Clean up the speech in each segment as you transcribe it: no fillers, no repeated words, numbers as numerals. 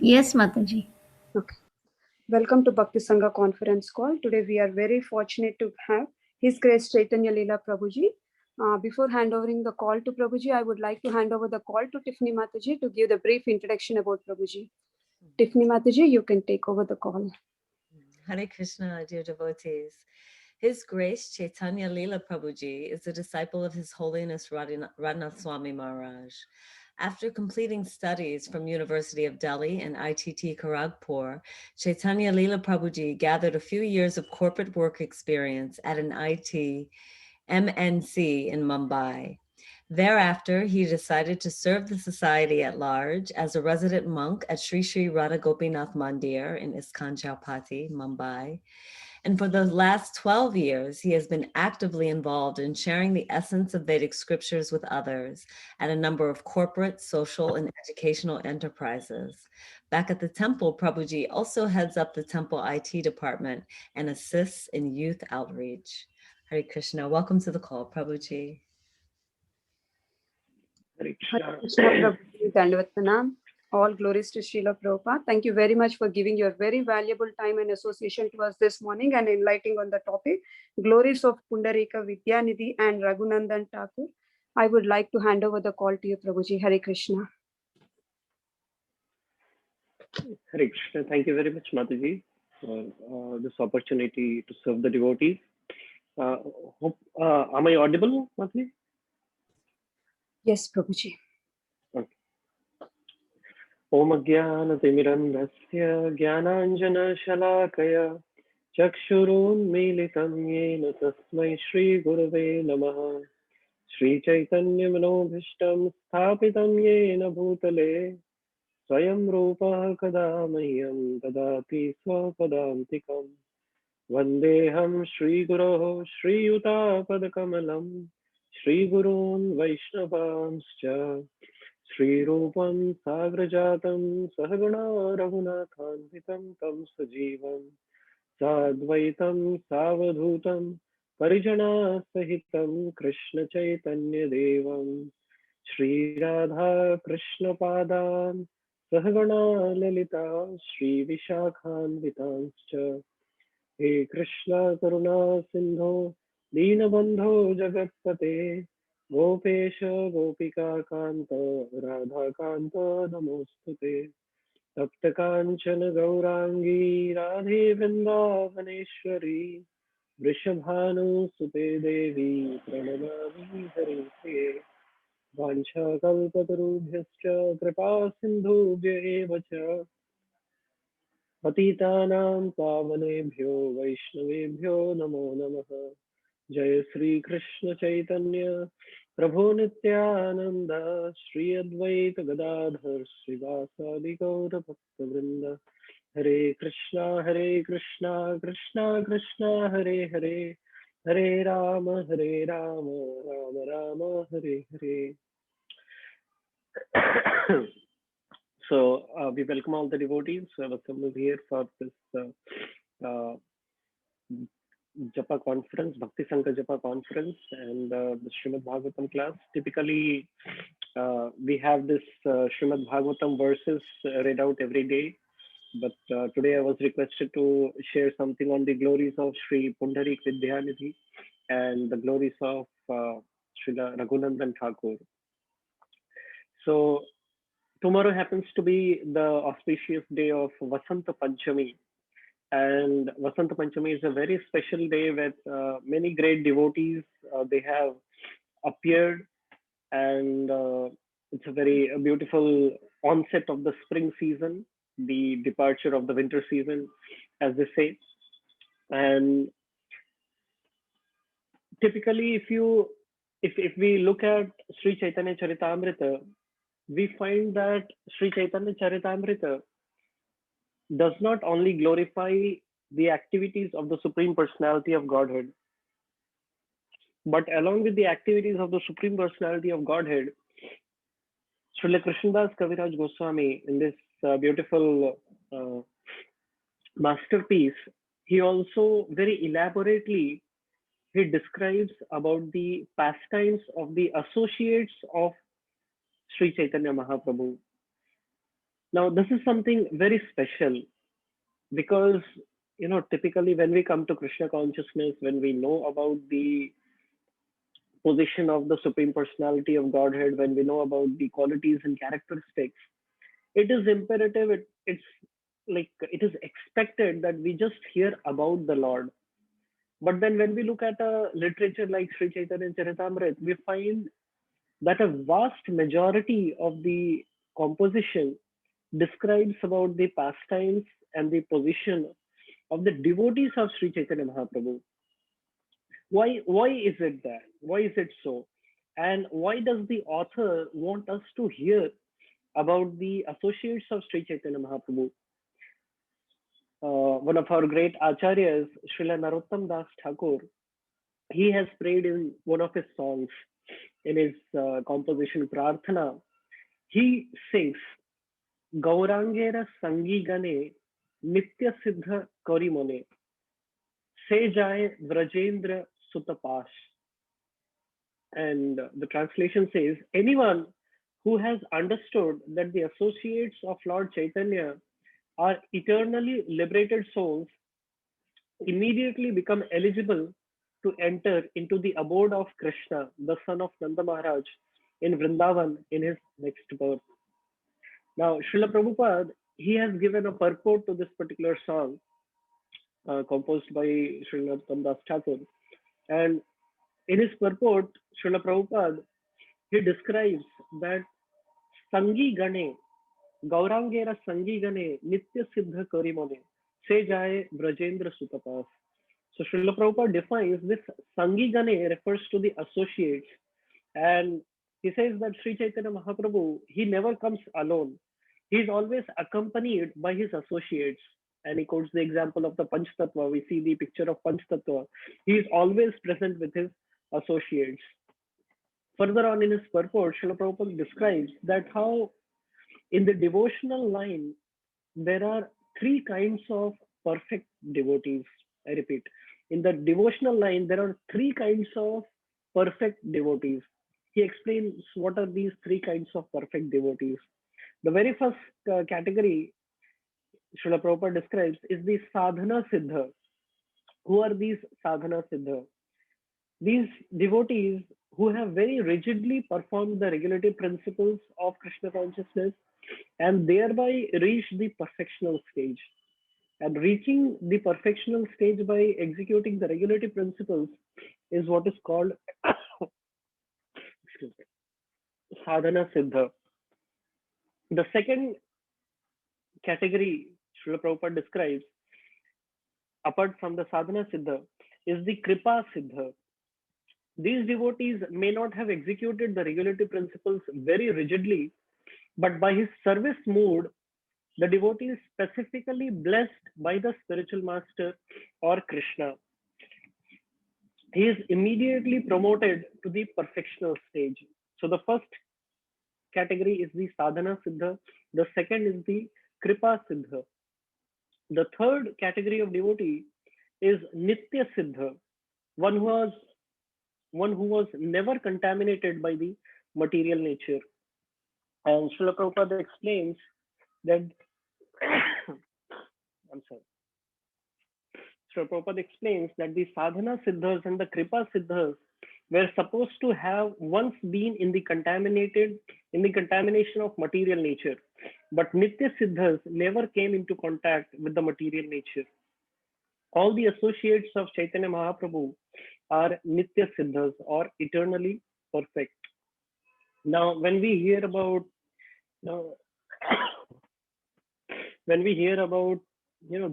Yes, Mataji. Okay. Welcome to Bhakti Sangha conference call. Today we are very fortunate to have His Grace Chaitanya Lila Prabhuji. Before handovering the call to Prabhuji, I would like to hand over the call to Tiffany Mataji to give the brief introduction about Prabhuji. Tiffany Mataji, you can take over the call. Hare Krishna, dear devotees. His Grace Chaitanya Lila Prabhuji is a disciple of His Holiness Radhanath Swami Maharaj. After completing studies from University of Delhi and ITT Kharagpur, Chaitanya Lila Prabhuji gathered a few years of corporate work experience at an IT MNC in Mumbai. Thereafter, he decided to serve the society at large as a resident monk at Sri Sri Radha Gopinath Mandir in ISKCON Chowpatty, Mumbai. And for the last 12 years, he has been actively involved in sharing the essence of Vedic scriptures with others at a number of corporate, social, and educational enterprises. Back at the temple, Prabhuji also heads up the temple IT department and assists in youth outreach. Hare Krishna. Welcome to the call, Prabhuji. Hare Krishna Prabhuji, Dandavat Pranam. All glories to Srila Prabhupada. Thank you very much for giving your very valuable time and association to us this morning and enlightening on the topic, Glories of Pundarika Vidyanidhi and Raghunanadan Thakur. I would like to hand over the call to you, Prabhuji. Hare Krishna. Hare Krishna. Thank you very much, Mataji, for this opportunity to serve the devotees. Am I audible, Mataji? Yes, Prabhuji. Okay. Om Jnanatimirandasya Jnananjana Chakshurunmilitam Yena Tasmai Shri Gurave Namaha Shri Chaitanya Manobhishtam Sthapitam Yena Bhutale Swayam Rupa Kada Mahyam Dadati Swapadantikam Vandeham Shri Guroho Shri Yuta Padakamalam Shri Gurun Vaishnavanscha Shri Rupam Sagrajatam Sahaguna Raghunathanvitam Tam Sajivam Sadvaitam Savadhutam Parijana Sahitam Krishna Chaitanya Devam Shri Radha Krishna Padan Sahagana Lalita Shri Vishakhan Vitanscha He Krishna Karuna Sindho Deenabandho Jagatpate Gopesha Gopika Kanta Radha Kanta Namostute Tapta Kanchana Gaurangi Radhe Vrindavaneshwari Vrishabhanu Sute Devi Pranamami Harite Vancha Kalpatarubhyascha Kripa Sindhubhya eva cha Patitanam Pavanebhyo Vaishnavebhyo Namo Namaha Jai Sri Krishna Chaitanya Prabhu Nityananda Shri Advaita Gadadhar Srivasadi Gaura Bhakta Vrinda Hare Krishna Krishna Krishna Hare Hare Hare Rama Rama Rama Hare Hare. So we welcome all the devotees who have assembled here for this Japa conference, Bhakti Sangha Japa conference, and the Srimad Bhagavatam class. Typically, we have this Srimad Bhagavatam verses read out every day, but today I was requested to share something on the glories of Sri Pundarika Vidyanidhi and the glories of Srila Raghunanadan Thakur. So tomorrow happens to be the auspicious day of Vasantha Panchami. And Vasantha Panchami is a very special day with many great devotees. They have appeared, and it's a very beautiful onset of the spring season, the departure of the winter season, as they say. And typically, if we look at Sri Chaitanya Charitamrita, we find that Sri Chaitanya Charitamrita does not only glorify the activities of the Supreme Personality of Godhead, but along with the activities of the Supreme Personality of Godhead, Srila Krishnadas Kaviraj Goswami, in this beautiful masterpiece, he also very elaborately he describes about the pastimes of the associates of Sri Chaitanya Mahaprabhu. Now, this is something very special because, typically when we come to Krishna consciousness, when we know about the position of the Supreme Personality of Godhead, when we know about the qualities and characteristics, it is imperative, it's like it is expected that we just hear about the Lord. But then when we look at a literature like Sri Chaitanya Charitamrita, we find that a vast majority of the composition describes about the pastimes and the position of the devotees of Sri Chaitanya Mahaprabhu. Why is it that? Why is it so? And why does the author want us to hear about the associates of Sri Chaitanya Mahaprabhu? One of our great acharyas, Srila Narottam Das Thakur, he has prayed in one of his songs, in his composition Prarthana. He sings, Gaurangera Sangi Gane Nitya Siddha Karimone Se Jaye Vrajendra Sutapash. And the translation says, anyone who has understood that the associates of Lord Chaitanya are eternally liberated souls immediately become eligible to enter into the abode of Krishna, the son of Nanda Maharaj, in Vrindavan in his next birth. Now, Srila Prabhupada, he has given a purport to this particular song composed by Srila Das Thakur. And in his purport, Srila Prabhupada, he describes that Sangi Gane, Gaurangera Sangi Gane, Nitya Siddha Karimone, Se Jaye Brajendra Sutapas. So Srila Prabhupada defines this Sangi Gane refers to the associates. And he says that Sri Chaitanya Mahaprabhu, he never comes alone. He is always accompanied by his associates. And he quotes the example of the Panch Tattva. We see the picture of Panch Tattva. He is always present with his associates. Further on in his purport, Srila Prabhupada describes that how in the devotional line, there are three kinds of perfect devotees. I repeat, in the devotional line, there are three kinds of perfect devotees. He explains what are these three kinds of perfect devotees. The very first category Srila Prabhupada describes is the sadhana siddha. Who are these sadhana siddha? These devotees who have very rigidly performed the regulative principles of Krishna consciousness and thereby reach the perfectional stage. And reaching the perfectional stage by executing the regulative principles is what is called excuse me, sadhana siddha. The second category Srila Prabhupada describes, apart from the sadhana siddha, is the kripa siddha. These devotees may not have executed the regulative principles very rigidly, but by his service mood, the devotee is specifically blessed by the spiritual master or Krishna. He is immediately promoted to the perfectional stage. So the first category is the sadhana siddha. The second is the kripa siddha. The third category of devotee is nitya siddha, one who was never contaminated by the material nature. And Srila Prabhupada explains that I'm sorry. Srila Prabhupada explains that the sadhana siddhas and the kripa siddhas were supposed to have once been in the contamination of material nature, but nitya siddhas never came into contact with the material nature. All the associates of Chaitanya Mahaprabhu are nitya siddhas or eternally perfect. Now, when we hear about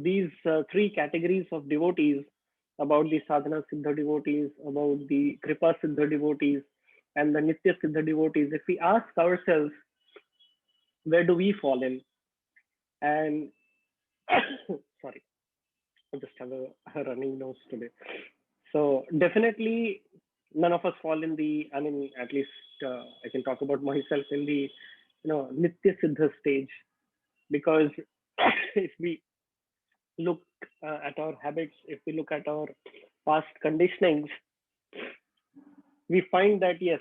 these three categories of devotees, about the sadhana siddha devotees, about the kripa siddha devotees, and the nitya siddha devotees, if we ask ourselves, where do we fall in? And sorry, I just have a running nose today. So definitely none of us fall in the, I mean, at least I can talk about myself in the, nitya siddha stage, because if we look at our habits, if we look at our past conditionings, we find that yes,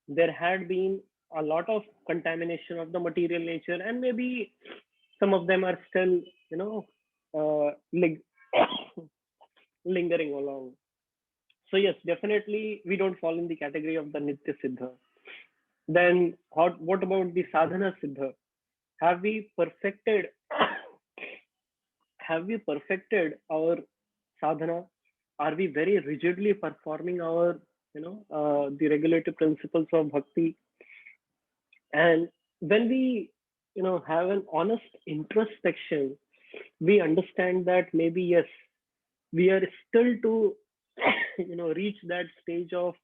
there had been a lot of contamination of the material nature, and maybe some of them are still, lingering along. So yes, definitely we don't fall in the category of the Nitya Siddha. Then what about the Sadhana Siddha? Have we perfected have we perfected our sadhana? Are we very rigidly performing our, the regulative principles of bhakti? And when we, have an honest introspection, we understand that maybe yes, we are still to, reach that stage of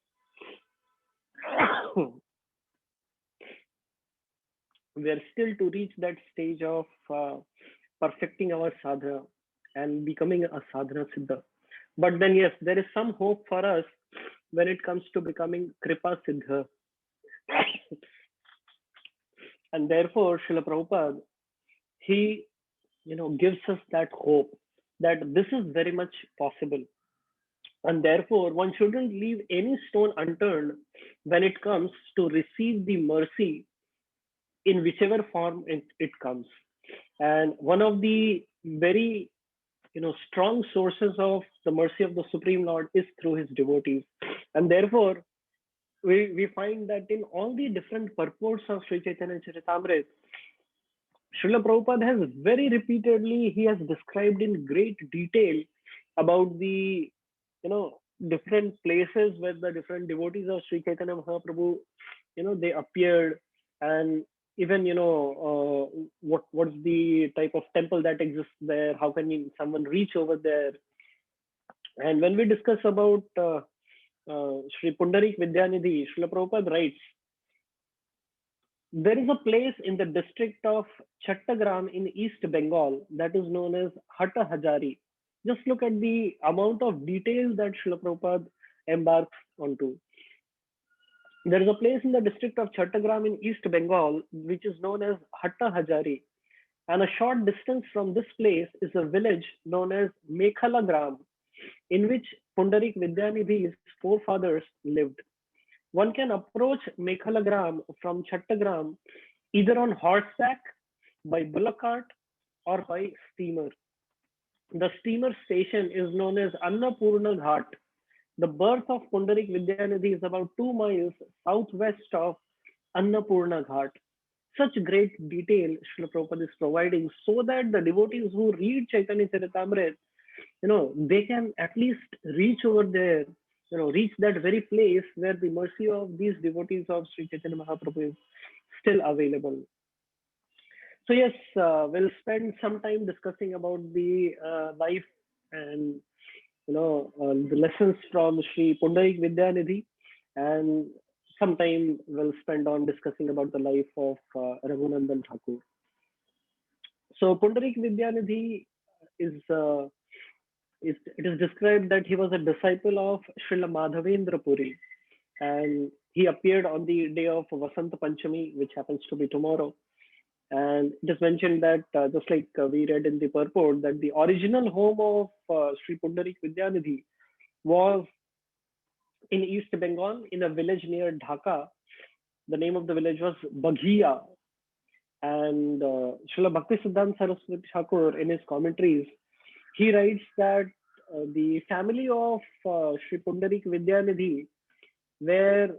we are still to reach that stage of perfecting our sadhana and becoming a sadhana siddha. But then, yes, there is some hope for us when it comes to becoming kripa siddha. And therefore, Srila Prabhupada, he, gives us that hope that this is very much possible. And therefore, one shouldn't leave any stone unturned when it comes to receive the mercy in whichever form it comes. And one of the very strong sources of the mercy of the Supreme Lord is through his devotees. And therefore, we find that in all the different purports of Sri Chaitanya Charitamrita, Srila Prabhupada has very repeatedly, he has described in great detail about the, different places where the different devotees of Sri Chaitanya Mahaprabhu, they appeared. And even, what's the type of temple that exists there? How can someone reach over there? And when we discuss about Sri Pundarik Vidyanidhi, Srila Prabhupada writes, there is a place in the district of Chattagram in East Bengal that is known as Hatta Hajari. Just look at the amount of detail that Srila Prabhupada embarks onto. There is a place in the district of Chattagram in East Bengal which is known as Hatta Hajari. And a short distance from this place is a village known as Mekhala Gram, in which Pundarik Vidyanidhi's forefathers lived. One can approach Mekhala Gram from Chattagram either on horseback, by bullock cart, or by steamer. The steamer station is known as Annapurna Ghat. The birth of Pundarik Vidyanidhi is about 2 miles southwest of Annapurna Ghat. Such great detail Srila Prabhupada is providing so that the devotees who read Chaitanya Charitamrita, they can at least reach over there, reach that very place where the mercy of these devotees of Sri Chaitanya Mahaprabhu is still available. So yes, we'll spend some time discussing about the life and the lessons from Sri Pundarik Vidyanidhi, and some time we'll spend on discussing about the life of Raghunanadan Thakur. So Pundarik Vidyanidhi it is described that he was a disciple of Srila Madhavendra Puri, and he appeared on the day of Vasantha Panchami, which happens to be tomorrow. And it is mentioned that, just like we read in the purport, that the original home of Sri Pundarik Vidyanidhi was in East Bengal, in a village near Dhaka. The name of the village was Baghiya. And Srila Bhaktisiddhanta Saraswati Thakur, in his commentaries, he writes that the family of Sri Pundarik Vidyanidhi were,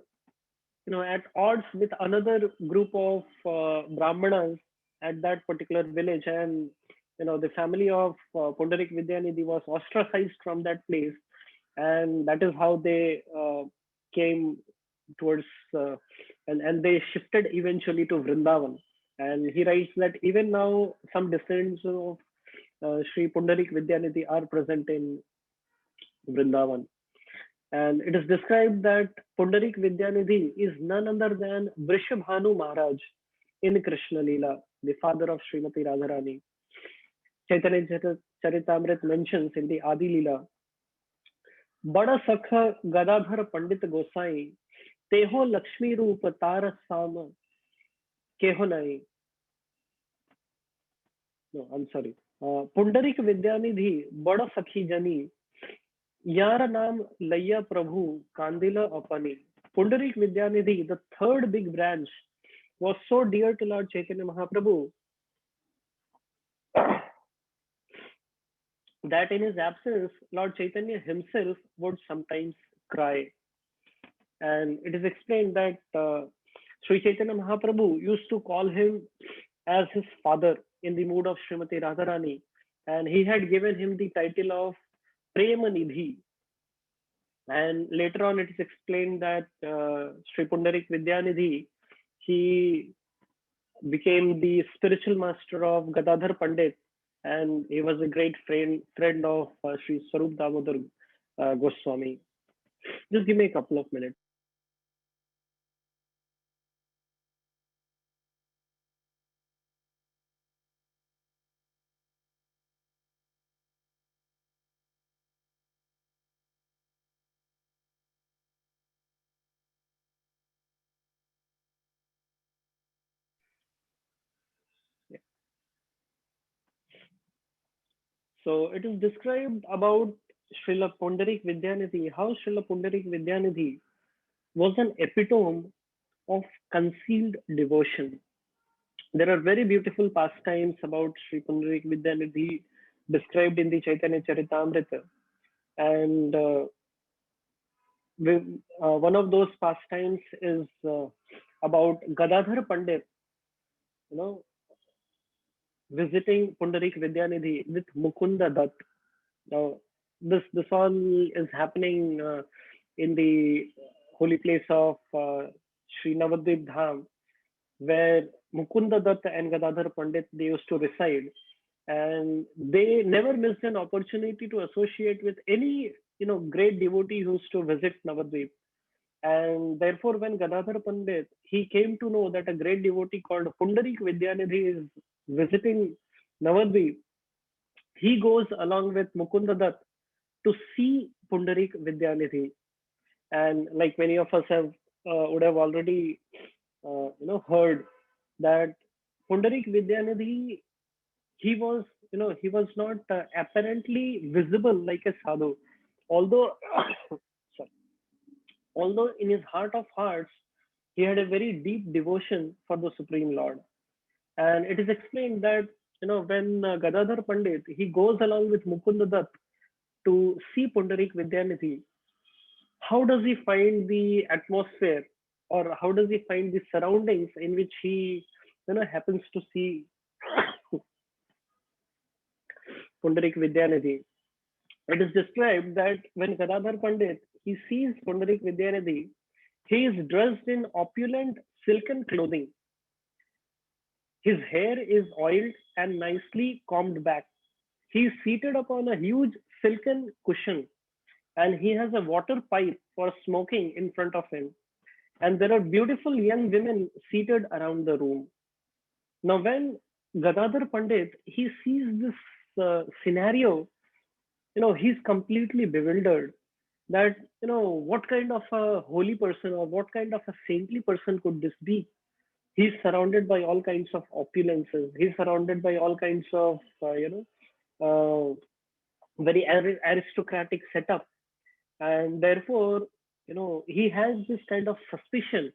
at odds with another group of Brahmanas at that particular village, and the family of Pundarik Vidyanidhi was ostracized from that place, and that is how they came towards and they shifted eventually to Vrindavan. And he writes that even now some descendants of Sri Pundarik Vidyanidhi are present in Vrindavan. And it is described that Pundarik Vidyanidhi is none other than Vrishabhanu Maharaj in Krishna Lila, the father of Srimati Radharani. Chaitanya Charitamrita mentions in the Adi Lila, Bada Sakha Gadadhar Pandit Gosai, Teho Lakshmi Rupa Tara Sama, Keho Nai. No, I'm sorry. Pundarik Vidyanidhi, Bada Sakhi Jani, Yara Naam Laya Prabhu, Kandila Apani. Pundarik Vidyanidhi, the third big branch was so dear to Lord Chaitanya Mahaprabhu that in his absence, Lord Chaitanya himself would sometimes cry. And it is explained that Sri Chaitanya Mahaprabhu used to call him as his father in the mood of Srimati Radharani, and he had given him the title of Prema Nidhi. And later on, it is explained that Sri Pundarik Vidyanidhi, he became the spiritual master of Gadadhar Pandit, and he was a great friend of Sri Swarup Damodar Goswami. Just give me a couple of minutes. So it is described about Srila Pundarik Vidyanidhi, how Srila Pundarik Vidyanidhi was an epitome of concealed devotion. There are very beautiful pastimes about Sri Pundarik Vidyanidhi described in the Chaitanya Charitamrita. And one of those pastimes is about Gadadhar Pandit, you know, visiting Pundarik Vidyanidhi with Mukunda Dutt. Now, this all is happening in the holy place of Sri Navadvip Dham, where Mukunda Dutt and Gadadhar Pandit they used to reside, and they never missed an opportunity to associate with any great devotee who used to visit Navadvip. And therefore, when Gadadhar Pandit he came to know that a great devotee called Pundarik Vidyanidhi is visiting Navadvip, he goes along with Mukunda Dutt to see Pundarik Vidyanidhi. And like many of us have would have already heard that Pundarik Vidyanidhi, he was not apparently visible like a sadhu, although sorry, although in his heart of hearts he had a very deep devotion for the Supreme Lord. And it is explained that when Gadadhar Pandit he goes along with Mukunda Dutt to see Pundarik Vidyanidhi, how does he find the atmosphere, or how does he find the surroundings in which he happens to see Pundarik Vidyanidhi? It is described that when Gadadhar Pandit he sees Pundarik Vidyanidhi, he is dressed in opulent silken clothing. His hair is oiled and nicely combed back. He is seated upon a huge silken cushion, and he has a water pipe for smoking in front of him. And there are beautiful young women seated around the room. Now, when Gadadhar Pandit he sees this scenario, he's completely bewildered. That what kind of a holy person or what kind of a saintly person could this be? He's surrounded by all kinds of opulences. He's surrounded by all kinds of very aristocratic setup, and therefore he has this kind of suspicion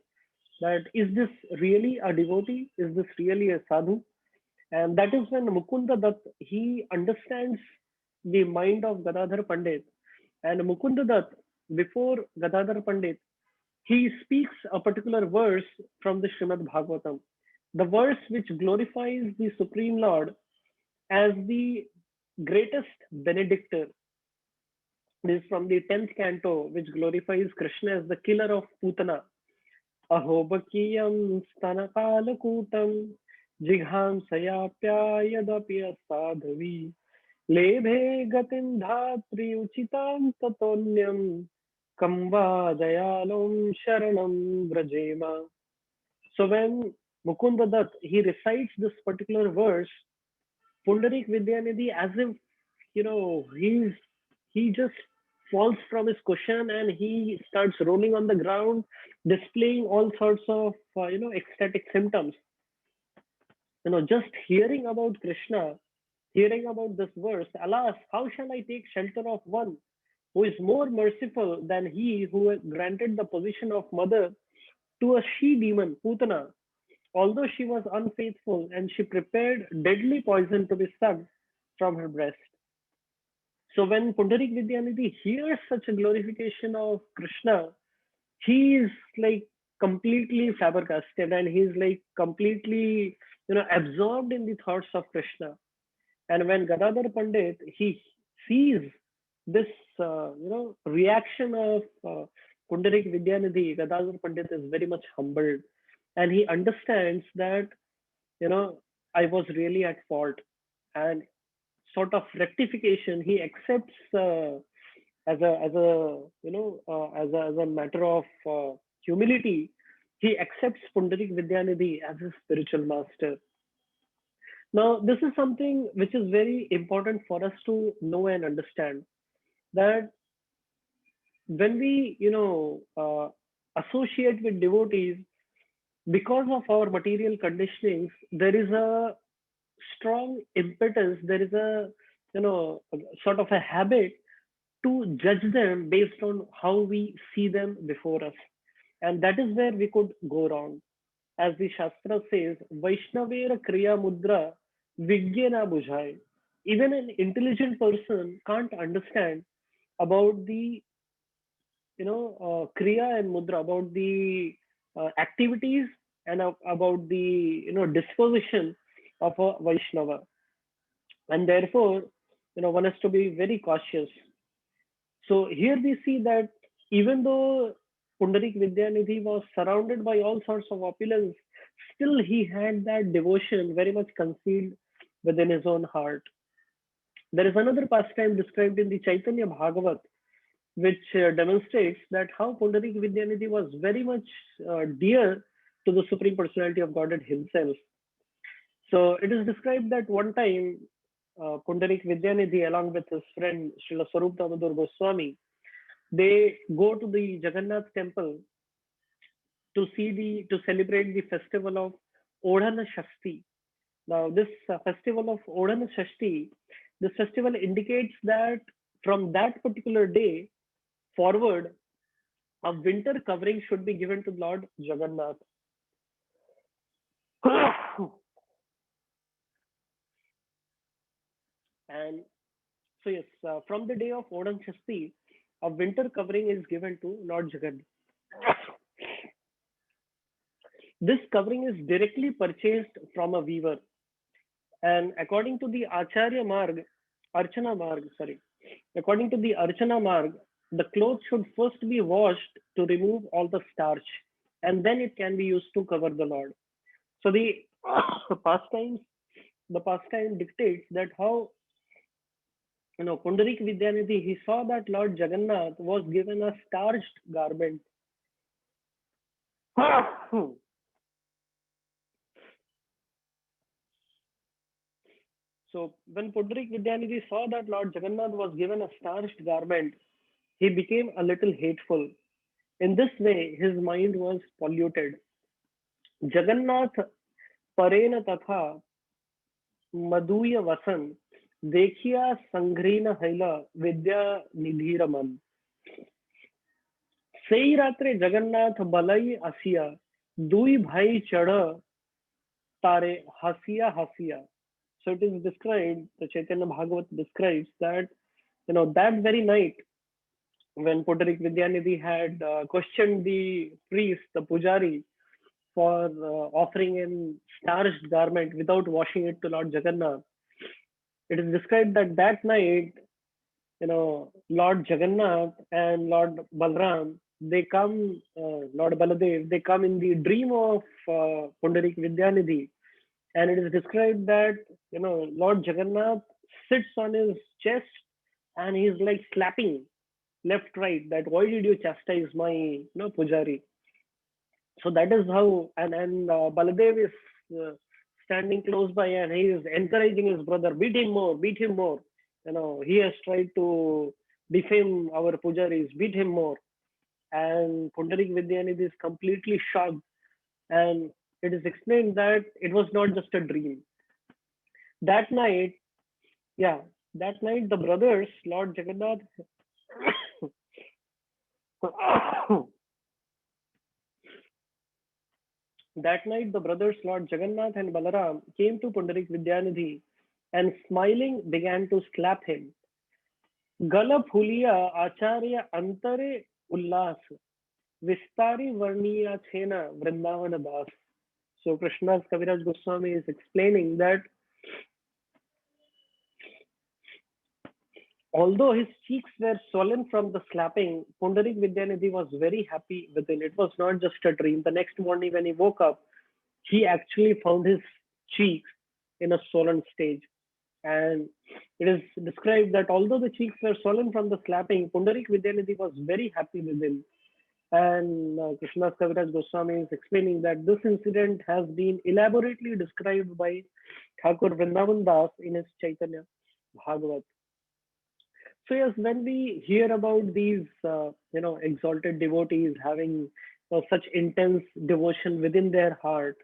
that is this really a devotee, is this really a sadhu? And that is when Mukunda Dutt he understands the mind of Gadadhar Pandit. And Mukunda Dutt, before Gadadhar Pandit, he speaks a particular verse from the Srimad Bhagavatam, the verse which glorifies the Supreme Lord as the greatest benedictor. This is from the 10th canto, which glorifies Krishna as the killer of Putana. Ahobakiyam stanakalakutam jigham sayapya sadhavi lebhe gatin dhatri uchitam tatonyam kamba dayalom sharanam vrajema. So when Mukunda Dutt he recites this particular verse, Pundarik Vidyanidhi, as if he just falls from his cushion and he starts rolling on the ground, displaying all sorts of ecstatic symptoms. Just hearing about Krishna, hearing about this verse, alas, how shall I take shelter of one who is more merciful than he who granted the position of mother to a she demon, Putana, although she was unfaithful, and she prepared deadly poison to be sucked from her breast. So when Pundarik Vidyanidhi hears such a glorification of Krishna, he is like completely flabbergasted, and he's like completely, absorbed in the thoughts of Krishna. And when Gadadhar Pandit, he sees this, reaction of Pundarik Vidyanidhi, Gadadhar Pandit is very much humbled, and he understands that, you know, I was really at fault, and sort of rectification, he accepts as a matter of humility. He accepts Pundarik Vidyanidhi as his spiritual master. Now, this is something which is very important for us to know and understand, that when we, associate with devotees, because of our material conditionings, there is a strong impetus, there is a, sort of a habit to judge them based on how we see them before us. And that is where we could go wrong. As the Shastra says, Vaishnavera Kriya Mudra Vigyana Bujhai. Even an intelligent person can't understand about the, Kriya and Mudra, about the activities and about the, disposition of a Vaishnava. And therefore, one has to be very cautious. So here we see that even though Pundarik Vidyanidhi was surrounded by all sorts of opulence, still he had that devotion very much concealed within his own heart. There is another pastime described in the Chaitanya Bhagavat, which demonstrates that how Pundarik Vidyanidhi was very much dear to the Supreme Personality of Godhead himself. So it is described that one time Pundarik Vidyanidhi, along with his friend Srila Swarup Damodar Goswami, they go to the Jagannath temple to celebrate the festival of Odhana Shasti. Now, this festival of Odhana Shasti, this festival indicates that from that particular day forward, a winter covering should be given to Lord Jagannath. And so, yes, from the day of Odhan Shasti, a winter covering is given to Lord Jagannath. This covering is directly purchased from a weaver. And according to the Archana Marg, according to the Archana Marg, the clothes should first be washed to remove all the starch, and then it can be used to cover the Lord. So the pastime dictates that how, Pundarik Vidyanidhi, he saw that Lord Jagannath was given a starched garment. So when Pundarik Vidyanidhi saw that Lord Jagannath was given a starched garment, he became a little hateful. In this way, his mind was polluted. Jagannath Parena Tatha Madhuya Vasan Dekhiya Sangrina Haila Vidya Nidhiraman. Sei ratre Jagannath Balai Asiya Dui Bhai Chada Tare Hasiya Hasiya. So it is described, the Chaitanya Bhagavat describes that, that very night when Pundarik Vidyanidhi had questioned the priest, the pujari, for offering in starched garment without washing it to Lord Jagannath, it is described that that night, Lord Jagannath and Lord Balram, they come, Lord Baladev, they come in the dream of Pundarik Vidyanidhi. And it is described that, Lord Jagannath sits on his chest and he's like slapping left, right, that why did you chastise my, pujari? So that is how, and Baladev is standing close by and he is encouraging his brother, beat him more, beat him more. He has tried to defame our pujaris, beat him more. And Pundarik Vidyanidhi is completely shocked. And it is explained that it was not just a dream. That night, the brothers, Lord Jagannath, That night, the brothers Lord Jagannath and Balaram came to Pundarik Vidyanidhi and smiling began to slap him. Gala Phuliya Acharya Antare Ullas Vistari Varniya Chena Vrindavana Das. So Krishna's Kaviraj Goswami is explaining that although his cheeks were swollen from the slapping, Pundarik Vidyanidhi was very happy within. It was not just a dream. The next morning when he woke up, he actually found his cheeks in a swollen stage. And it is described that although the cheeks were swollen from the slapping, Pundarik Vidyanidhi was very happy within. And Krishna's Kaviraj Goswami is explaining that this incident has been elaborately described by Thakur Vrindavan Das in his Chaitanya Bhagavat. So yes, when we hear about these, exalted devotees having such intense devotion within their heart,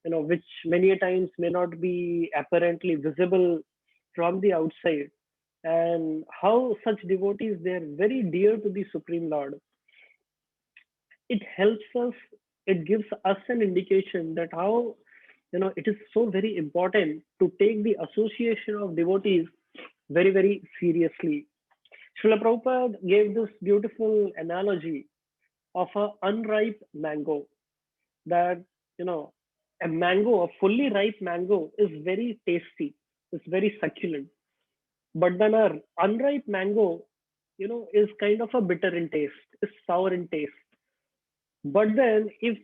which many a times may not be apparently visible from the outside, and how such devotees they're very dear to the Supreme Lord, it helps us. It gives us an indication that how it is so very important to take the association of devotees very very seriously. Srila Prabhupada gave this beautiful analogy of a unripe mango that, a mango, a fully ripe mango is very tasty, it's very succulent. But then a unripe mango, is kind of a bitter in taste, is sour in taste. But then if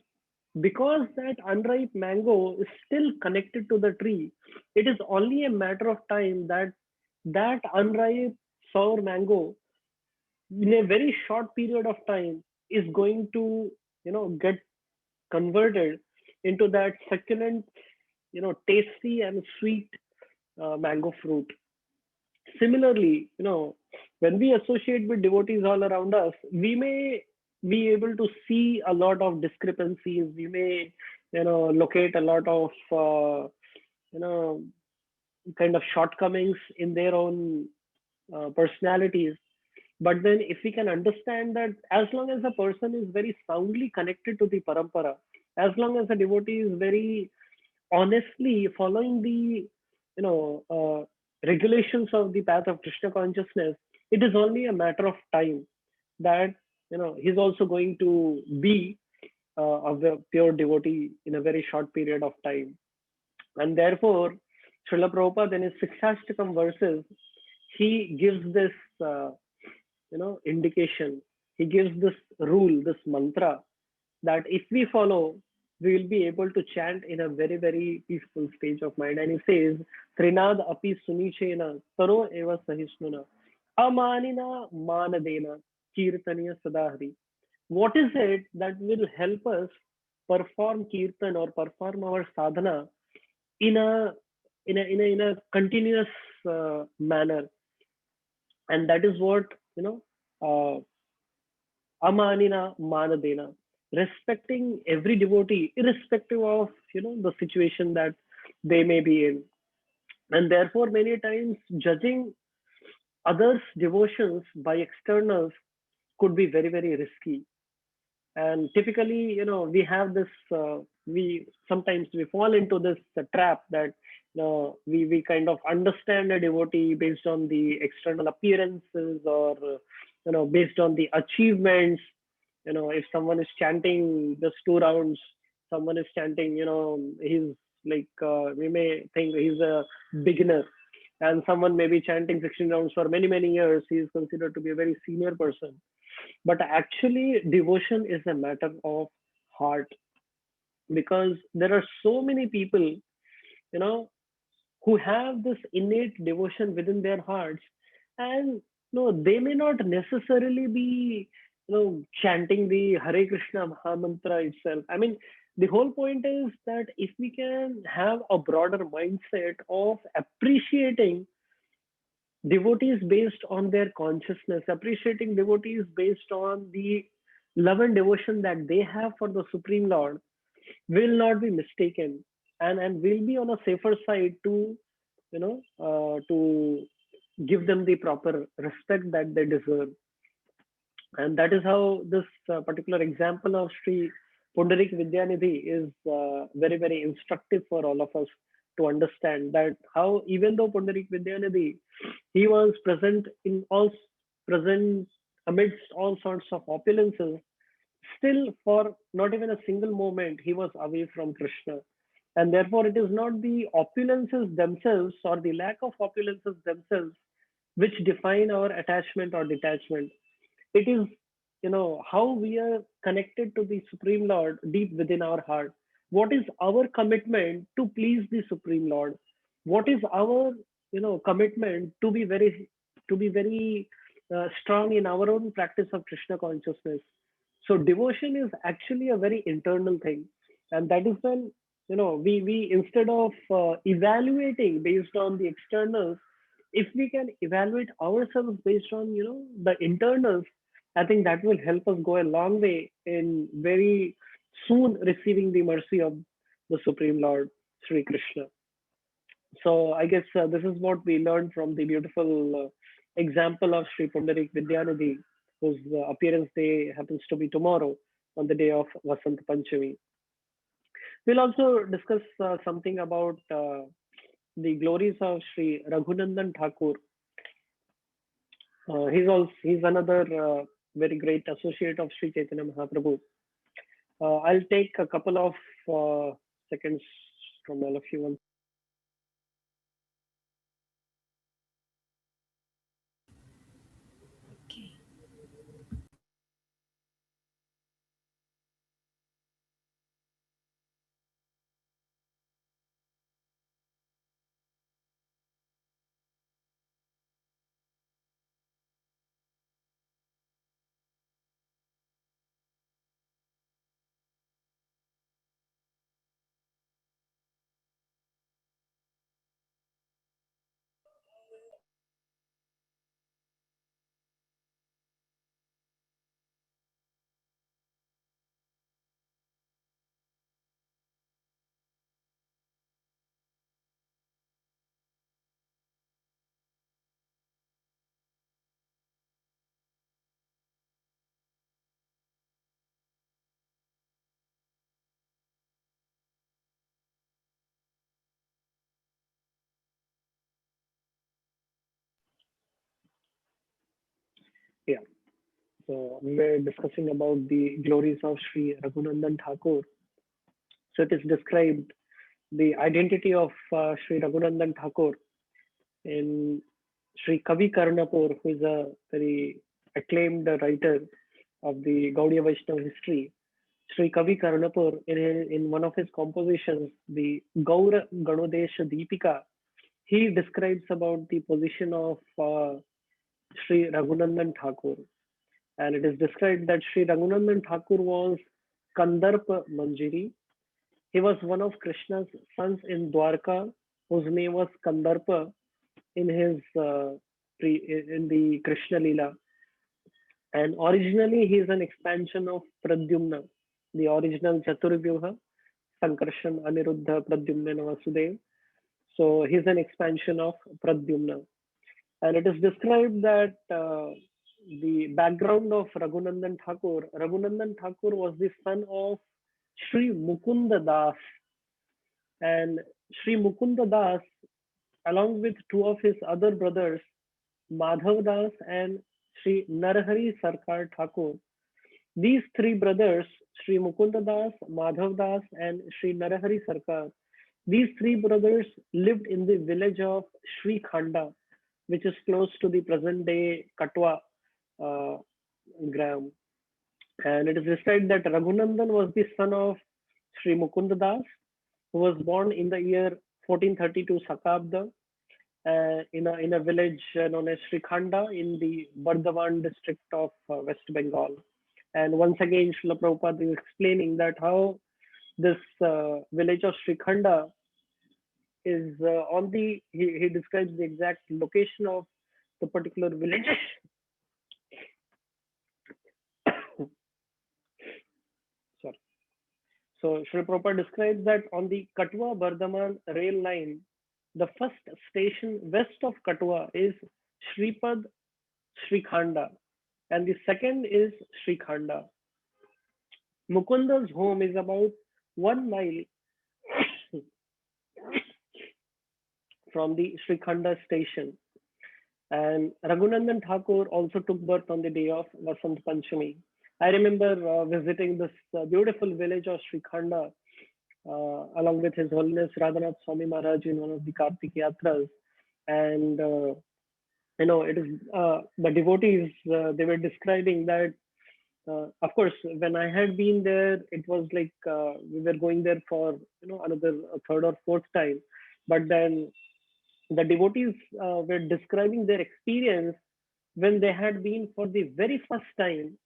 because that unripe mango is still connected to the tree, it is only a matter of time that that unripe sour mango in a very short period of time is going to get converted into that succulent tasty and sweet mango fruit. Similarly, when we associate with devotees all around us, we may be able to see a lot of discrepancies. We may locate a lot of you know kind of shortcomings in their own personalities. But then, if we can understand that as long as a person is very soundly connected to the parampara, as long as a devotee is very honestly following the regulations of the path of Krishna consciousness, it is only a matter of time that he's also going to be a pure devotee in a very short period of time. And therefore, Srila Prabhupada in his Sikshastakam verses, he gives this indication. He gives this rule, this mantra, that if we follow, we will be able to chant in a very, very peaceful stage of mind. And he says, Trinad api sunichena taro eva sahisnuna amanina manadena kirtaniya sadahri. What is it that will help us perform kirtan or perform our sadhana in a continuous manner? And that is what uh, amanina manadena, respecting every devotee irrespective of the situation that they may be in. And therefore many times judging others devotions by externals could be very very risky. And typically we have this we sometimes we fall into this trap that we kind of understand a devotee based on the external appearances, or based on the achievements. If someone is chanting just 2 rounds, someone is chanting he's like we may think he's a beginner, and someone may be chanting 16 rounds for many many years, he is considered to be a very senior person. But actually devotion is a matter of heart, because there are so many people you know who have this innate devotion within their hearts, and they may not necessarily be chanting the Hare Krishna Mahamantra itself. I mean, the whole point is that if we can have a broader mindset of appreciating devotees based on their consciousness, appreciating devotees based on the love and devotion that they have for the Supreme Lord, will not be mistaken, and will be on a safer side to to give them the proper respect that they deserve. And that is how this particular example of Sri Pundarika Vidyanidhi is very, very instructive for all of us to understand that how even though Pundarika Vidyanidhi, he was present amidst all sorts of opulences, still for not even a single moment he was away from Krishna. And therefore it is not the opulences themselves or the lack of opulences themselves which define our attachment or detachment. It is, how we are connected to the Supreme Lord deep within our heart. What is our commitment to please the Supreme Lord? What is our, commitment to be very strong in our own practice of Krishna consciousness? So devotion is actually a very internal thing, and that is when, we instead of evaluating based on the externals, if we can evaluate ourselves based on, the internals, I think that will help us go a long way in very soon receiving the mercy of the Supreme Lord, Sri Krishna. So I guess this is what we learned from the beautiful example of Sri Pundarik Vidyanidhi, whose appearance day happens to be tomorrow on the day of Vasantha Panchami. We'll also discuss something about the glories of Sri Raghunanadan Thakur. He's another very great associate of Sri Chaitanya Mahaprabhu. I'll take a couple of seconds from all of you. Okay. Yeah. So we're discussing about the glories of Sri Raghunanadan Thakur. So it is described the identity of Sri Raghunanadan Thakur in Sri Kavi Karnapur, who is a very acclaimed writer of the Gaudiya Vaishnava history. Sri Kavi Karnapur, in one of his compositions, the Gaura Ganodesha Deepika, he describes about the position of Sri Raghunanadan Thakur. And it is described that Sri Raghunanadan Thakur was Kandarpa Manjiri. He was one of Krishna's sons in Dwarka, whose name was Kandarpa in his in the Krishna Lila. And originally he is an expansion of Pradyumna, the original Chaturvyuha, Sankarshan, Aniruddha, Pradyumna, and Vasudev. So he's an expansion of Pradyumna. And it is described that the background of Raghunanadan Thakur was the son of Sri Mukunda Das. And Sri Mukunda Das, along with two of his other brothers, Madhav Das and Sri Narahari Sarkar Thakur. These three brothers, Sri Mukunda Das, Madhav Das, and Sri Narahari Sarkar, these three brothers lived in the village of Sri Khanda, which is close to the present day Katwa gram. And it is described that Raghunandan was the son of Sri Mukunda Das, who was born in the year 1432 Sakabda in a village known as Sri Khanda in the Bardhaman district of West Bengal. And once again, Srila Prabhupada is explaining that how this village of Sri Khanda is he describes the exact location of the particular village. Sorry. So Sri Prabhupada describes that on the Katwa Bardhaman rail line, the first station west of Katwa is Sripad Srikhanda, and the second is Srikhanda. Mukunda's home is about 1 mile from the Srikhanda station. And Raghunandan Thakur also took birth on the day of Vasantha Panchami. I remember visiting this beautiful village of Srikhanda along with His Holiness Radhanath Swami Maharaj in one of the Kartik Yatras. And it is the devotees, they were describing that, of course, when I had been there, it was like we were going there for, another third or fourth time. But then the devotees were describing their experience when they had been for the very first time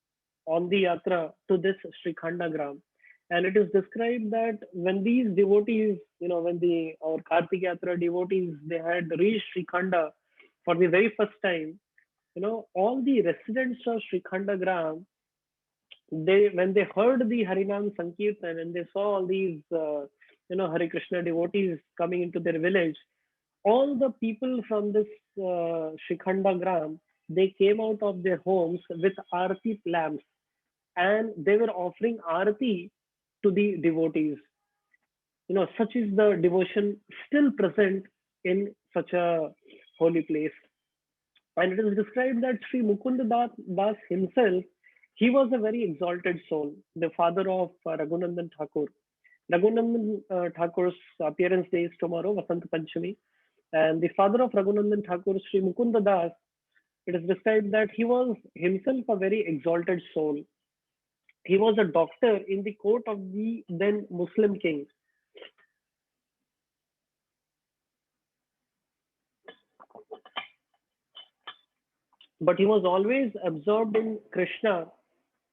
on the yatra to this Srikhanda Gram. And it is described that when these devotees, when the our Kartik Yatra devotees, they had reached Srikhanda for the very first time, all the residents of Srikhanda Gram, they when they heard the Harinam Sankirtan and they saw all these, Hare Krishna devotees coming into their village, all the people from this Shikhanda Gram, they came out of their homes with Arati lamps and they were offering Arati to the devotees. Such is the devotion still present in such a holy place. And it is described that Sri Mukunda Das himself, he was a very exalted soul, the father of Raghunandan Thakur. Raghunandan Thakur's appearance day is tomorrow, Vasantha Panchami. And the father of Raghunandan Thakur, Sri Mukunda Das, it is described that he was himself a very exalted soul. He was a doctor in the court of the then Muslim king. But he was always absorbed in Krishna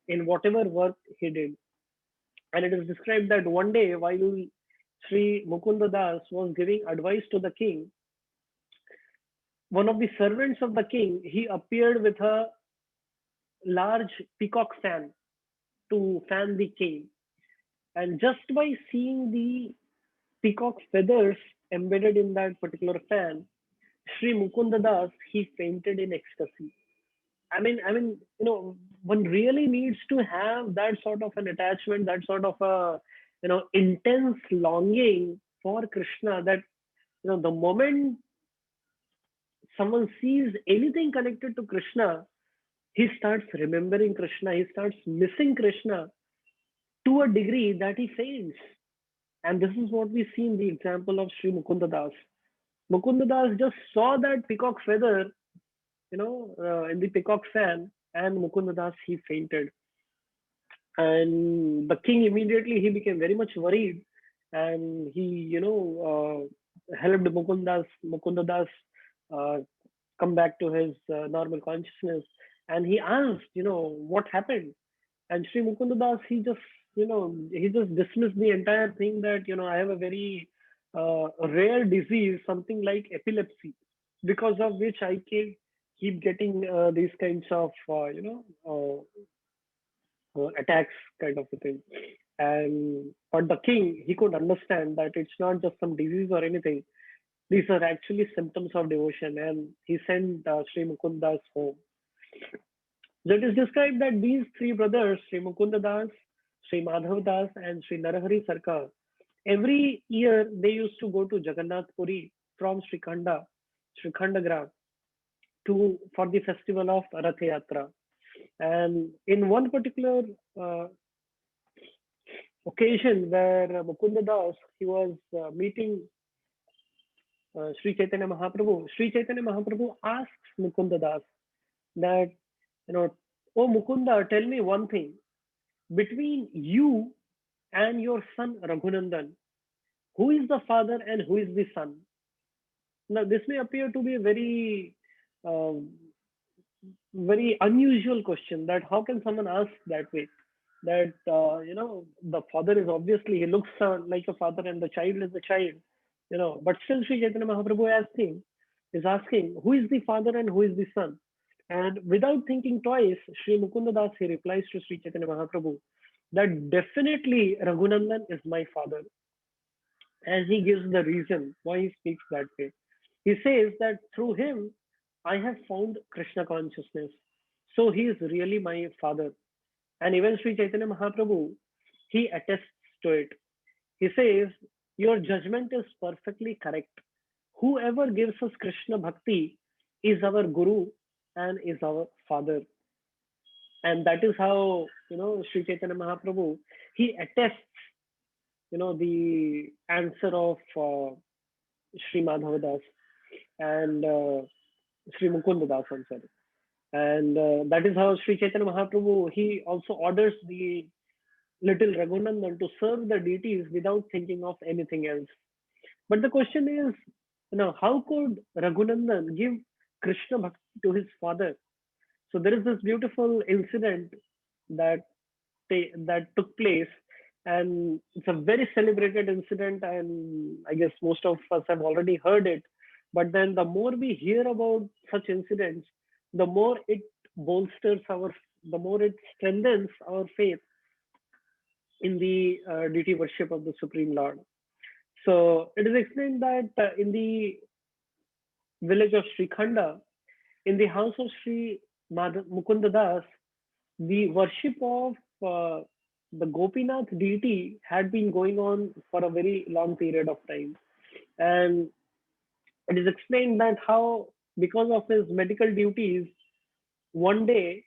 in whatever work he did. And it is described that one day, while Sri Mukunda Das was giving advice to the king, one of the servants of the king, he appeared with a large peacock fan to fan the king. And just by seeing the peacock feathers embedded in that particular fan, Sri Mukunda Das, he fainted in ecstasy. One really needs to have that sort of an attachment, that sort of a, intense longing for Krishna that, the moment someone sees anything connected to Krishna, he starts remembering Krishna, he starts missing Krishna to a degree that he faints. And this is what we see in the example of Sri Mukunda Das. Mukunda Das just saw that peacock feather, in the peacock fan, and Mukunda Das, he fainted. And the king immediately, he became very much worried. And he, helped Mukunda Das come back to his normal consciousness. And he asked, what happened? And Sri Mukunda Das, he just dismissed the entire thing that, I have a very rare disease, something like epilepsy, because of which I keep getting these kinds of, attacks kind of a thing. And but the king, he could understand that it's not just some disease or anything. These are actually symptoms of devotion, and he sent Sri Mukunda's home. So it is described that these three brothers, Sri Mukunda Das, Sri Madhav Das, and Sri Narahari Sarkar, every year they used to go to Jagannath Puri from Srikhanda Gram, for the festival of Rath Yatra. And in one particular occasion where Mukunda Das, he was meeting Sri Chaitanya Mahaprabhu asks Mukunda Das that, oh Mukunda, tell me one thing. Between you and your son Raghunandan, who is the father and who is the son? Now, this may appear to be a very unusual question, that how can someone ask that way? That, the father is obviously, he looks like a father and the child is a child, but still Sri Chaitanya Mahaprabhu is asking, who is the father and who is the son? And without thinking twice, Sri Mukunda Das, he replies to Sri Chaitanya Mahaprabhu that definitely Raghunandan is my father. And he gives the reason why he speaks that way. He says that through him, I have found Krishna consciousness. So he is really my father. And even Sri Chaitanya Mahaprabhu, he attests to it. He says, your judgment is perfectly correct. Whoever gives us Krishna Bhakti is our Guru and is our Father. And that is how, Sri Chaitanya Mahaprabhu, he attests, the answer of Sri Madhavadas and Sri Mukundadas, I'm sorry. And that is how Sri Chaitanya Mahaprabhu, he also orders the little Raghunandan to serve the deities without thinking of anything else. But the question is, how could Raghunandan give Krishna Bhakti to his father? So there is this beautiful incident that that took place, and it's a very celebrated incident, and I guess most of us have already heard it. But then the more we hear about such incidents, the more it bolsters the more it strengthens our faith in the deity worship of the Supreme Lord. So it is explained that in the village of Srikhanda, in the house of Sri Mukunda Das, the worship of the Gopinath deity had been going on for a very long period of time. And it is explained that how, because of his medical duties, one day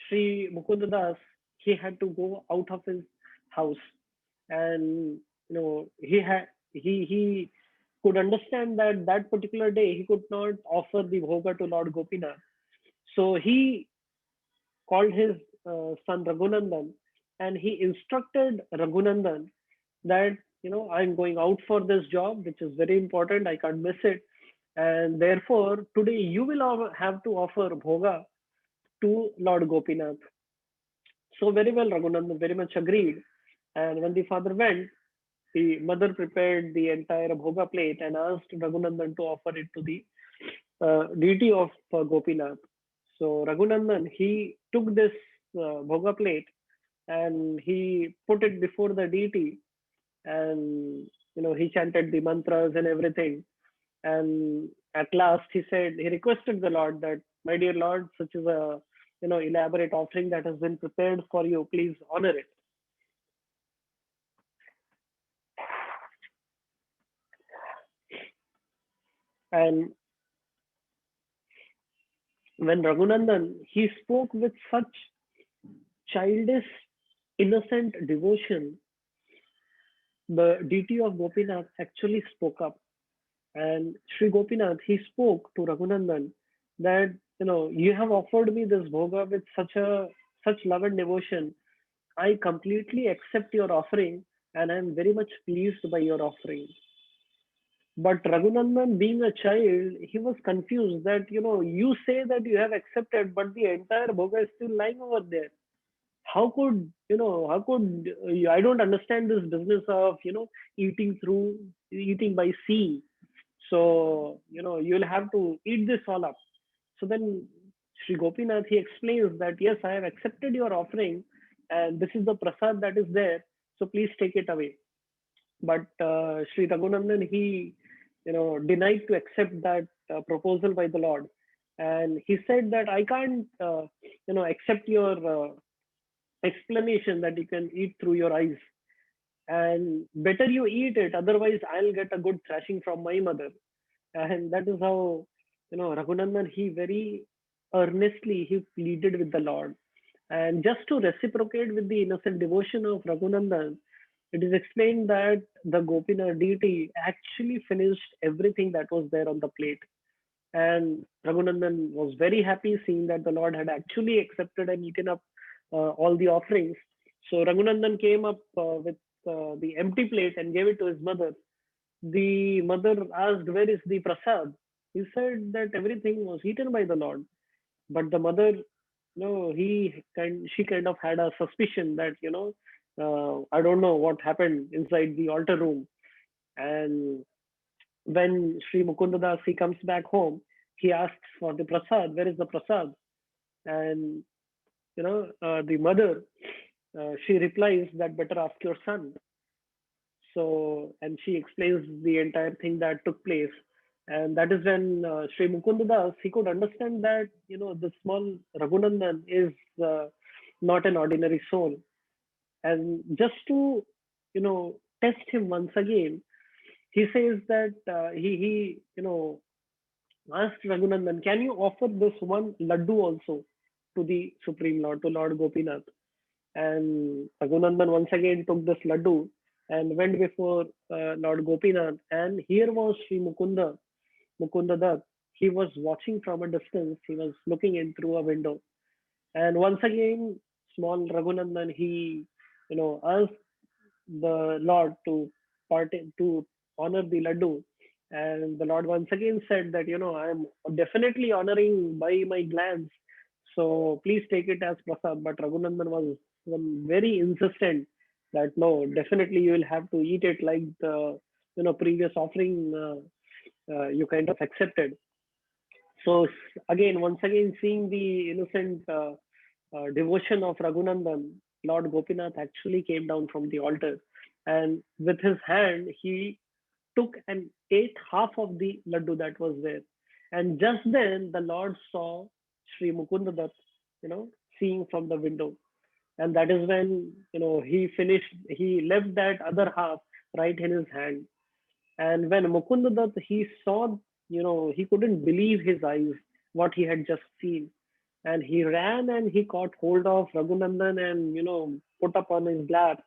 Sri Mukunda Das, he had to go out of his house, and he could understand that that particular day he could not offer the bhoga to Lord Gopinath. So he called his son Raghunandan, and he instructed Raghunandan that, I'm going out for this job, which is very important. I can't miss it, and therefore today you will have to offer bhoga to Lord Gopinath. So very well, Raghunandan very much agreed. And when the father went, the mother prepared the entire bhoga plate and asked Raghunandan to offer it to the deity of Gopinath. So Raghunandan, he took this bhoga plate and he put it before the deity, and he chanted the mantras and everything. And at last he requested the Lord that, my dear Lord, such is a elaborate offering that has been prepared for you, please honor it. And when Raghunandan, he spoke with such childish, innocent devotion, the deity of Gopinath actually spoke up. And Sri Gopinath, he spoke to Raghunandan that, you have offered me this bhoga with such love and devotion. I completely accept your offering, and I am very much pleased by your offering. But Raghunandan, being a child, he was confused that, you say that you have accepted, but the entire bhoga is still lying over there. I don't understand this business of, eating by seeing. So, you'll have to eat this all up. So then Sri Gopinath, he explains that, yes, I have accepted your offering, and this is the prasad that is there. So please take it away. But Sri Raghunandan, he, denied to accept that proposal by the Lord. And he said that I can't, accept your explanation that you can eat through your eyes. And better you eat it, otherwise I'll get a good thrashing from my mother. And that is how, Raghunandan, he very earnestly, he pleaded with the Lord. And just to reciprocate with the innocent devotion of Raghunandan, it is explained that the Gopinath deity actually finished everything that was there on the plate. And Raghunandan was very happy seeing that the Lord had actually accepted and eaten up all the offerings. So Raghunandan came up with the empty plate and gave it to his mother. The mother asked, where is the prasad? He said that everything was eaten by the Lord. But the mother, she kind of had a suspicion that, I don't know what happened inside the altar room. And when Sri Mukunda Das, he comes back home, he asks for the prasad. Where is the prasad? And the mother, she replies that better ask your son. So, and she explains the entire thing that took place. And that is when Sri Mukunda Das, he could understand that, the small Raghunandan is not an ordinary soul. And just to, test him once again, he says that he asked Raghunandan, can you offer this one laddu also to the Supreme Lord, to Lord Gopinath? And Raghunandan once again took this laddu and went before Lord Gopinath. And here was Sri Mukunda Dutt. He was watching from a distance. He was looking in through a window. And once again, small Raghunandan, he, asked the Lord to to honor the laddu. And the Lord once again said that, I am definitely honoring by my glance. So please take it as prasad. But Raghunandan was very insistent that no, definitely you will have to eat it like the previous offering you kind of accepted. So again, once again, seeing the innocent devotion of Raghunandan, Lord Gopinath actually came down from the altar, and with his hand he took and ate half of the laddu that was there. And just then the Lord saw Sri Mukunda Dutt, seeing from the window. And that is when, he finished, he left that other half right in his hand. And when Mukunda Dutt, he saw, he couldn't believe his eyes, what he had just seen. And he ran and he caught hold of Raghunandan and, put up on his lap.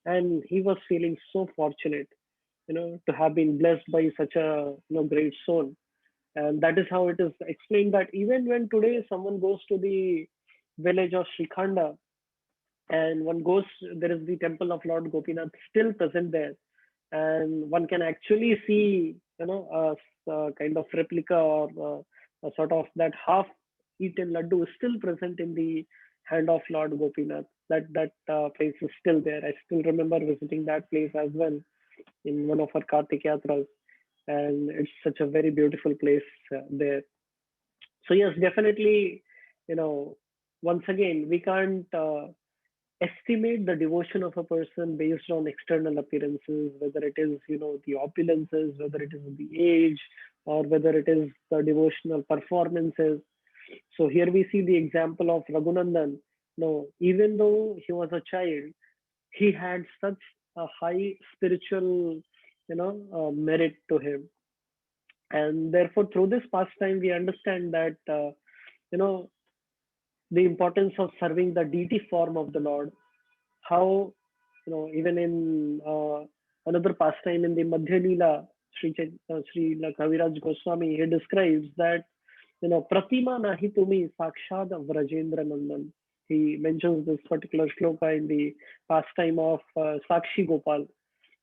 And he was feeling so fortunate, to have been blessed by such a, great soul. And that is how it is explained that even when today someone goes to the village of Srikhanda and one goes, there is the temple of Lord Gopinath still present there, and one can actually see, a kind of replica or a sort of that half eaten laddu is still present in the hand of Lord Gopinath. That place is still there. I still remember visiting that place as well in one of our Kartik Yatras, and it's such a very beautiful place there. So yes, definitely, you know, once again, we can't estimate the devotion of a person based on external appearances, whether it is, the opulences, whether it is the age, or whether it is the devotional performances. So here we see the example of Raghunandan. No, even though he was a child, he had such a high spiritual, merit to him. And therefore, through this pastime, we understand that, you know, the importance of serving the deity form of the Lord. How, even in another pastime in the Madhya Lila, Sri Kaviraj Goswami, he describes that, Pratima nahi tumi sakshad Vrajendra Nandan. He mentions this particular shloka in the pastime of Sakshi Gopal,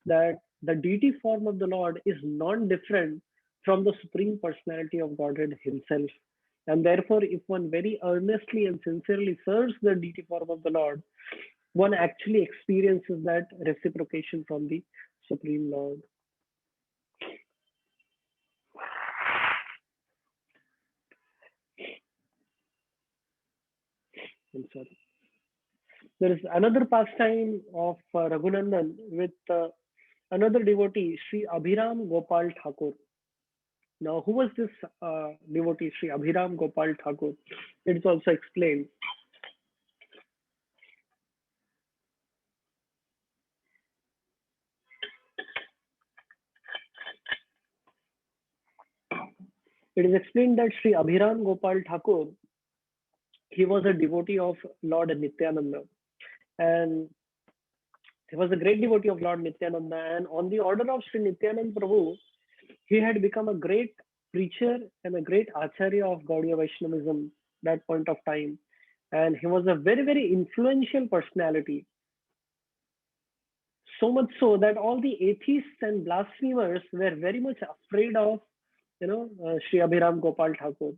that the deity form of the Lord is non different from the Supreme Personality of Godhead Himself. And therefore, if one very earnestly and sincerely serves the deity form of the Lord, one actually experiences that reciprocation from the Supreme Lord. I'm sorry. There is another pastime of Raghunandan with another devotee, Sri Abhiram Gopal Thakur. Now, who was this devotee, Sri Abhiram Gopal Thakur? It is also explained. It is explained that Sri Abhiram Gopal Thakur, he was a devotee of Lord Nityananda. And he was a great devotee of Lord Nityananda. And on the order of Sri Nityananda Prabhu, he had become a great preacher and a great acharya of Gaudiya Vaishnavism that point of time. And he was a very, very influential personality. So much so that all the atheists and blasphemers were very much afraid of, Sri Abhiram Gopal Thakur.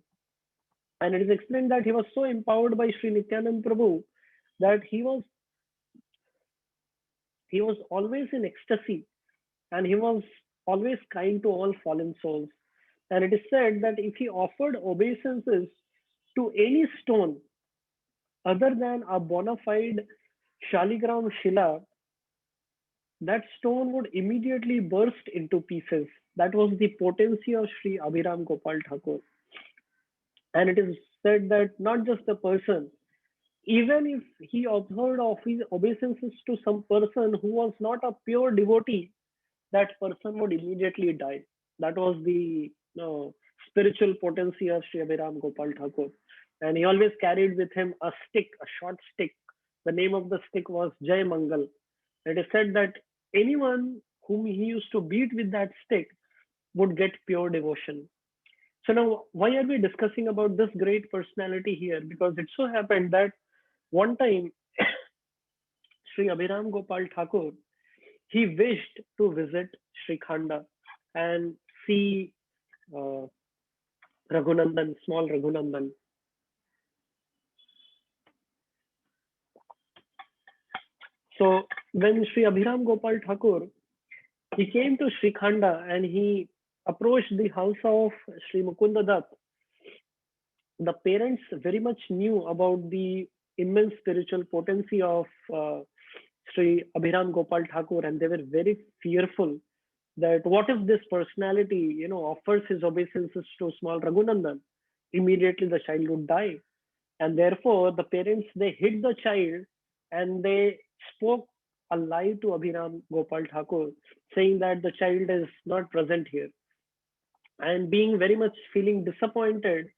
And it is explained that he was so empowered by Sri Nityananda Prabhu that he was always in ecstasy, and he was always kind to all fallen souls. And it is said that if he offered obeisances to any stone other than a bona fide Shaligram Shila, that stone would immediately burst into pieces. That was the potency of Sri Abhiram Gopal Thakur. And it is said that not just the person, even if he observed of his obeisances to some person who was not a pure devotee, that person would immediately die. That was the spiritual potency of Sri Abhiram Gopal Thakur. And he always carried with him a stick, a short stick. The name of the stick was Jai Mangal. It is said that anyone whom he used to beat with that stick would get pure devotion. So now, why are we discussing about this great personality here? Because it so happened that one time, Sri Abhiram Gopal Thakur, he wished to visit Sri Khanda and see uh, Raghunandan, small Raghunandan. So when Sri Abhiram Gopal Thakur, he came to Sri Khanda and he approached the house of Sri Mukunda Dutt, the parents very much knew about the immense spiritual potency of Sri Abhiram Gopal Thakur, and they were very fearful that what if this personality, offers his obeisances to small Raghunandan, immediately the child would die. And therefore, the parents, they hid the child and they spoke a lie to Abhiram Gopal Thakur, saying that the child is not present here. And being very much feeling disappointed,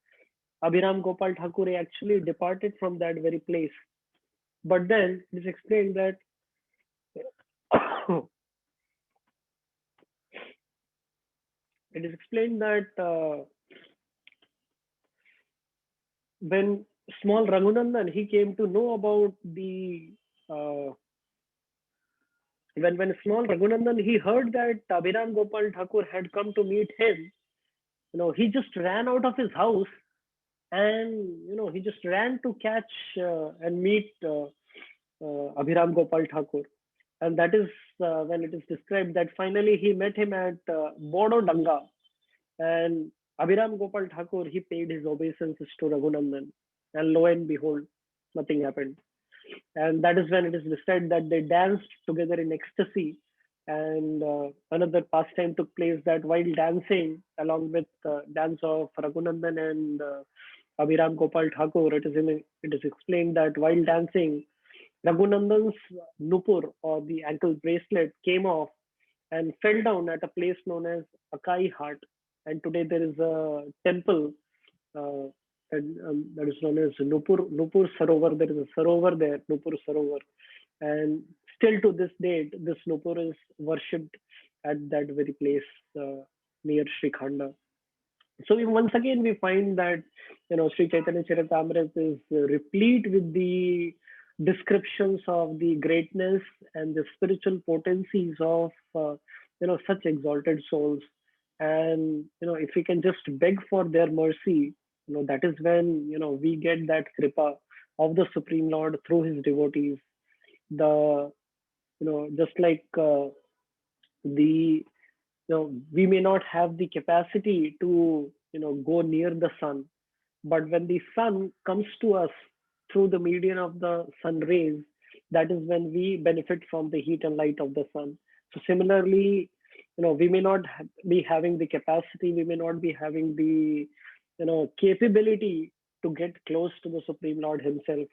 Abhiram Gopal Thakur actually departed from that very place. But then it is explained that when small Raghunandan, he came to know about the when small Raghunandan, he heard that Abhiram Gopal Thakur had come to meet him, he just ran out of his house and he just ran to catch and meet Abhiram Gopal Thakur. And that is when it is described that finally he met him at Bodo Danga. And Abhiram Gopal Thakur, he paid his obeisances to Raghunandan. And lo and behold, nothing happened. And that is when it is described that they danced together in ecstasy. And another pastime took place that while dancing, along with dance of Raghunandan and Abhiram Gopal Thakur, it is explained that while dancing, Raghunandan's nupur, or the ankle bracelet, came off and fell down at a place known as Akai Hat. And today there is a temple that is known as Nupur Sarovar. There is a Sarovar there, Nupur Sarovar. And still to this date, this Nupur is worshipped at that very place near Sri Khanda. So once again, we find that, Sri Chaitanya Charitamrita is replete with the descriptions of the greatness and the spiritual potencies of, such exalted souls. And, if we can just beg for their mercy, that is when, we get that kripa of the Supreme Lord through his devotees. Just like we may not have the capacity to, go near the sun, but when the sun comes to us through the medium of the sun rays, that is when we benefit from the heat and light of the sun. So similarly, we may not be having the capacity, we may not be having the, capability to get close to the Supreme Lord himself.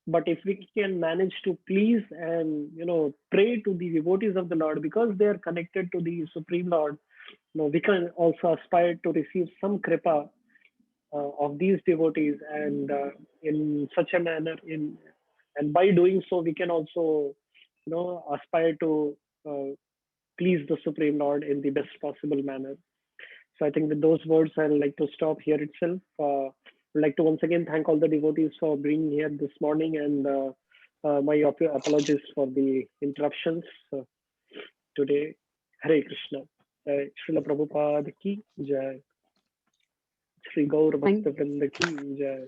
But if we can manage to please and, pray to the devotees of the Lord, because they are connected to the Supreme Lord, we can also aspire to receive some kripa of these devotees, and in such a manner, and by doing so, we can also, aspire to please the Supreme Lord in the best possible manner. So I think with those words, I'd like to stop here itself. I'd like to once again thank all the devotees for being here this morning, and my apologies for the interruptions today. Hare Krishna. Srila Prabhupada ki jai. Shri Gaur Bhakta Vrinda ki jai.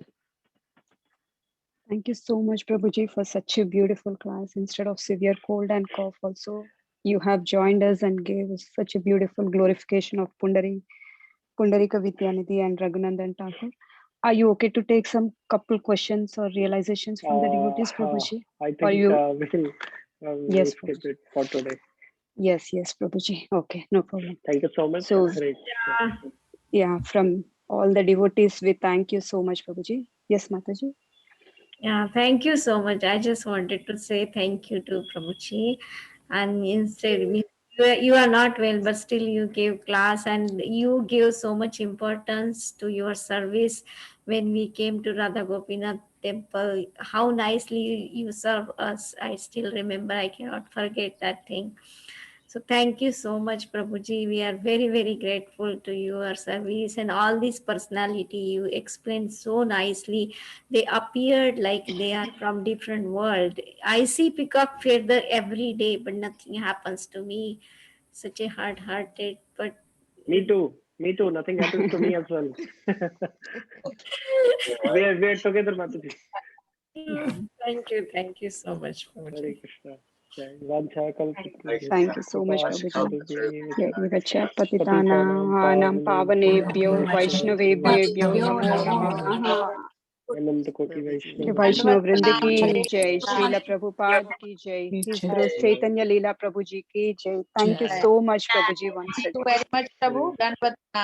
Thank you so much, Prabhuji, for such a beautiful class. Instead of severe cold and cough also, you have joined us and gave us such a beautiful glorification of Pundarika Vidyanidhi and Raghunanadan Thakur. Are you okay to take some couple questions or realizations from the devotees, Prabhuji? I think we'll skip it for today. Yes, Prabhuji. Okay, no problem. Thank you so much. So, yeah, from all the devotees, we thank you so much, Prabhuji. Yes, Mataji. Yeah, thank you so much. I just wanted to say thank you to Prabhuji. And instead, you are not well, but still you gave class and you gave so much importance to your service when we came to Radha Gopinath temple. How nicely you serve us. I still remember. I cannot forget that thing. So thank you so much, Prabhuji. We are very, very grateful to your service and all this personality you explained so nicely. They appeared like they are from different world. I see peacock feather every day, but nothing happens to me. Such a hard-hearted, but Me too. Me too. Nothing happens to me as well. we are together, Mataji. thank you so much, Hare Prabhuji. Krishna. Jai Vancha Thank you so much, Prabhuji. Yadivacha patitanam pavanebhyo vaishnavebhyo namo namaha. Ananta Koti Vaishnava. Vaishnav Vrinda ki jai, Srila Prabhupada ki jai, His Grace Chaitanya Lila Prabhuji ki jai. Thank you so much, Prabhuji, once Thank you again. very much, Prabhu. Ganpat